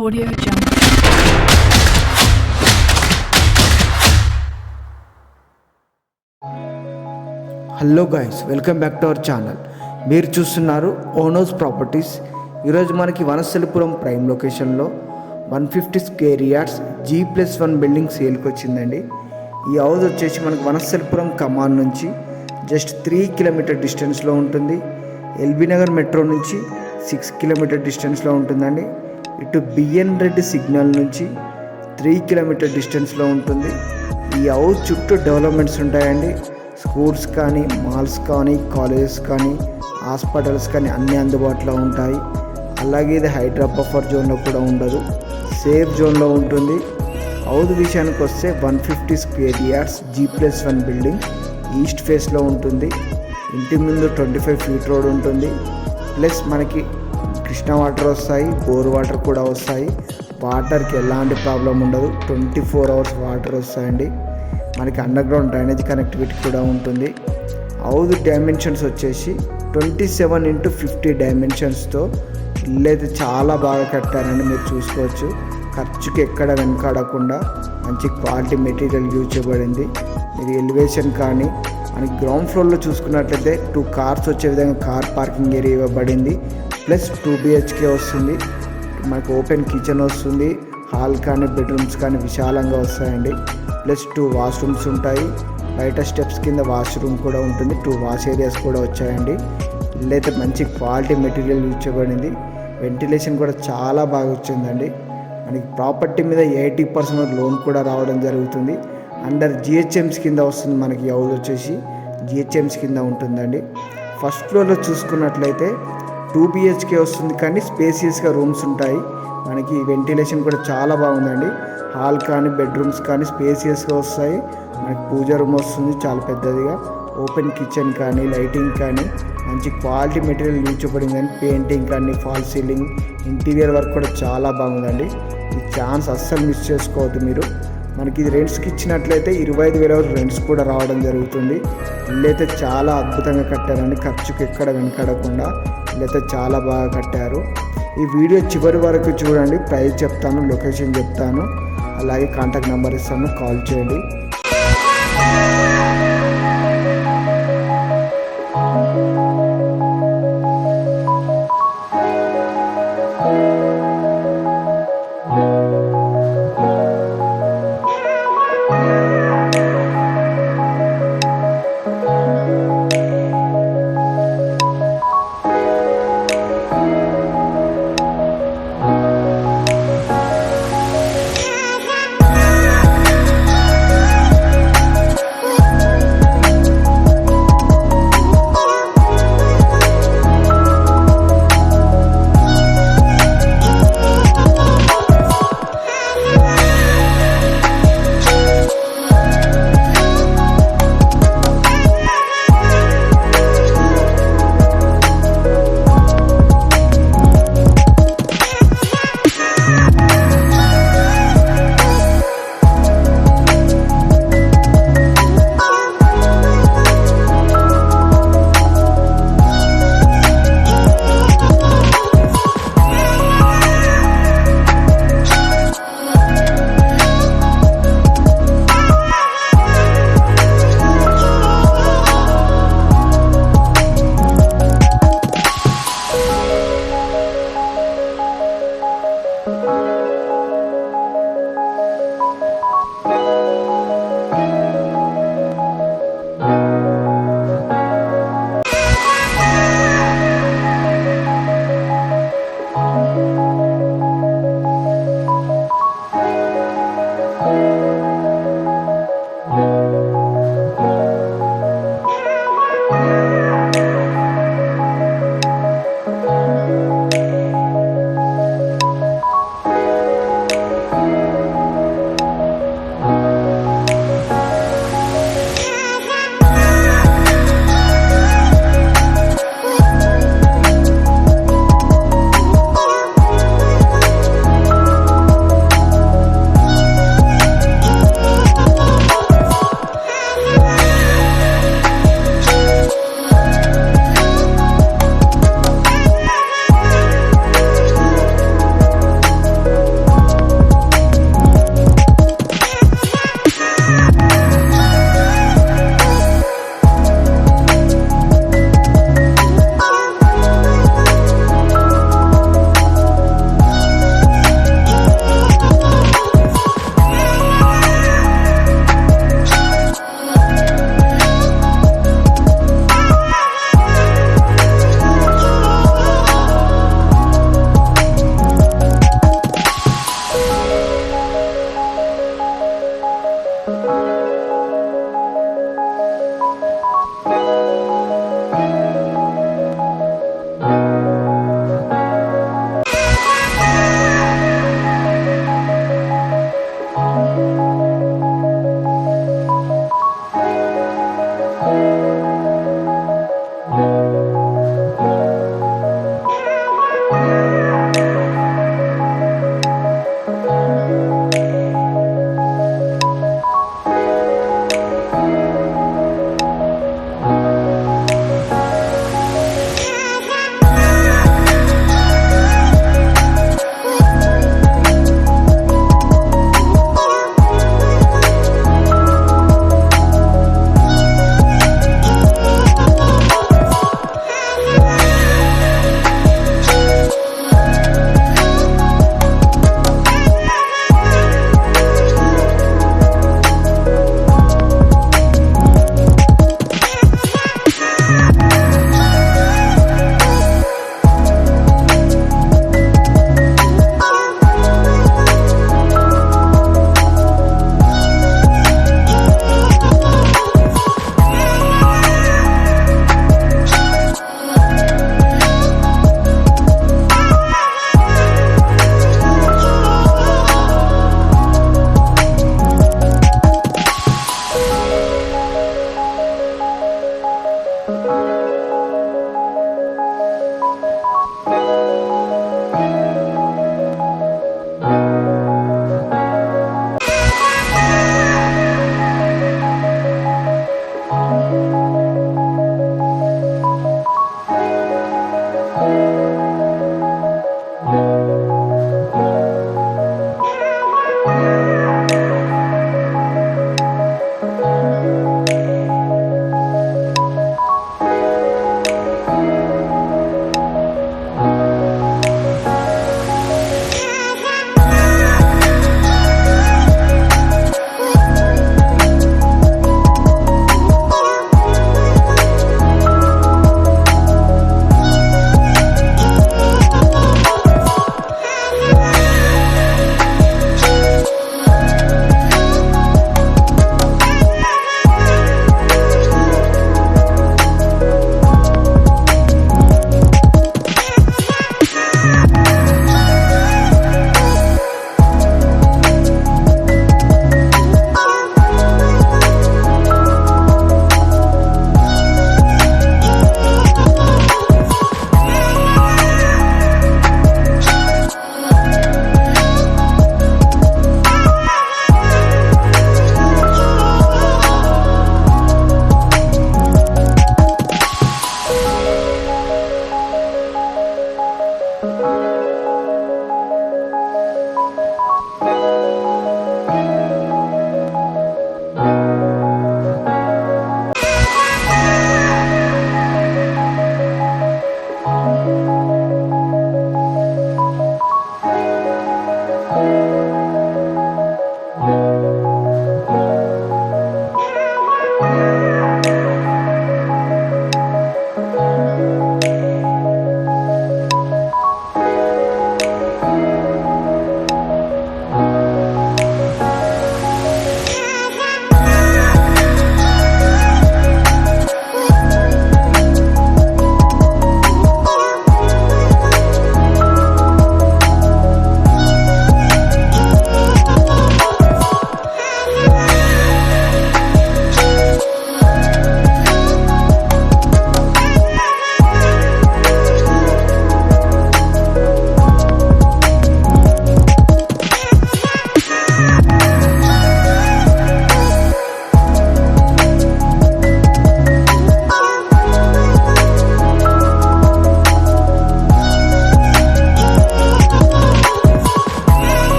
Audio Jungle. Hello guys, welcome back to our channel. మీరు చూస్తున్నారు ఓనోస్ properties. ఈరోజు మనకి వనస్థలిపురం ప్రైమ్ లొకేషన్లో 150 స్క్వేర్ యార్డ్స్ G+1 బిల్డింగ్ సేల్కి వచ్చిందండి. ఈ హౌస్ వచ్చేసి మనకి వనస్థలిపురం కమాన్ నుంచి జస్ట్ 3 కిలోమీటర్ డిస్టెన్స్లో ఉంటుంది. ఎల్బీ నగర్ మెట్రో నుంచి 6 కిలోమీటర్ డిస్టెన్స్లో ఉంటుందండి. ఇటు బిఎన్ రెడ్డి సిగ్నల్ నుంచి 3 కిలోమీటర్ డిస్టెన్స్లో ఉంటుంది. ఈ హౌస్ చుట్టూ డెవలప్మెంట్స్ ఉంటాయండి. స్కూల్స్ కానీ, మాల్స్ కానీ, కాలేజెస్ కానీ, హాస్పిటల్స్ కానీ అన్నీ అందుబాటులో ఉంటాయి. అలాగే ఇది హైడ్రా బఫర్ జోన్లో కూడా ఉండదు, సేఫ్ జోన్లో ఉంటుంది. హౌస్ విషయానికి వస్తే 150 square yards G+1 building east ఫేస్లో ఉంటుంది. ఇంటి ముందు 25 ఫీట్ రోడ్ ఉంటుంది. ప్లస్ మనకి కృష్ణా వాటర్ వస్తాయి, బోర్ వాటర్ కూడా వస్తాయి. వాటర్కి ఎలాంటి ప్రాబ్లం ఉండదు, 24 అవర్స్ వాటర్ వస్తాయండి. మనకి అండర్ గ్రౌండ్ డ్రైనేజ్ కనెక్టివిటీ కూడా ఉంటుంది. హౌస్ డైమెన్షన్స్ వచ్చేసి 27x50 డైమెన్షన్స్తో ఇల్లు అయితే చాలా బాగా కట్టారండి. మీరు చూసుకోవచ్చు, ఖర్చుకి ఎక్కడ వెనకాడకుండా మంచి క్వాలిటీ మెటీరియల్ యూజ్ చేయబడింది. మీరు ఎలివేషన్ కానీ మనకి గ్రౌండ్ ఫ్లోర్లో చూసుకున్నట్లయితే 2 కార్స్ వచ్చే విధంగా కార్ పార్కింగ్ ఏరియా ఇవ్వబడింది. ప్లస్ 2 BHK వస్తుంది. మనకు ఓపెన్ కిచెన్ వస్తుంది. హాల్ కానీ బెడ్రూమ్స్ కానీ విశాలంగా వస్తాయండి. ప్లస్ 2 వాష్రూమ్స్ ఉంటాయి. బయట స్టెప్స్ కింద వాష్రూమ్ కూడా ఉంటుంది. 2 వాష్ ఏరియాస్ కూడా వచ్చాయండి. ఇల్లు అయితే మంచి క్వాలిటీ మెటీరియల్ యూజ్ చేయబడింది. వెంటిలేషన్ కూడా చాలా బాగా వచ్చిందండి. మనకి ప్రాపర్టీ మీద 80% లోన్ కూడా రావడం జరుగుతుంది. అండర్ GHMs కింద వస్తుంది. మనకి హౌస్ వచ్చేసి GHMs కింద ఉంటుందండి. ఫస్ట్ ఫ్లోర్లో చూసుకున్నట్లయితే 2 BHK వస్తుంది, కానీ స్పేసియస్గా రూమ్స్ ఉంటాయి. మనకి వెంటిలేషన్ కూడా చాలా బాగుందండి. హాల్ కానీ బెడ్రూమ్స్ కానీ స్పేసియస్గా వస్తాయి. మనకి పూజ రూమ్ వస్తుంది చాలా పెద్దదిగా. ఓపెన్ కిచెన్ కానీ లైటింగ్ కానీ మంచి క్వాలిటీ మెటీరియల్ యూజ్ చేయబడిందని. పెయింటింగ్ కానీ ఫాల్ సీలింగ్ ఇంటీరియర్ వర్క్ కూడా చాలా బాగుందండి. ఈ ఛాన్స్ అస్సలు మిస్ చేసుకోవద్దు మీరు. మనకి ఇది రెంట్స్కి ఇచ్చినట్లయితే 25,000 రెంట్స్ కూడా రావడం జరుగుతుంది. ఇల్లు అయితే చాలా అద్భుతంగా కట్టారండి. ఖర్చుకి ఎక్కడ వెనకడకుండా ఇల్లైతే చాలా బాగా కట్టారు. ఈ వీడియో చివరి వరకు చూడండి. ప్రైస్ చెప్తాను, లొకేషన్ చెప్తాను, అలాగే కాంటాక్ట్ నెంబర్ ఇస్తాను, కాల్ చేయండి.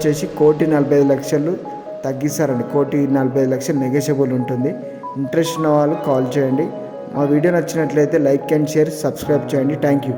వచ్చేసి 1,45,00,000 తగ్గిస్తారండి. 1,45,00,000 నెగోషియబుల్ ఉంటుంది. ఇంట్రెస్ట్ ఉన్న వాళ్ళు కాల్ చేయండి. మా వీడియో నచ్చినట్లయితే లైక్ అండ్ షేర్, సబ్స్క్రైబ్ చేయండి. Thank you.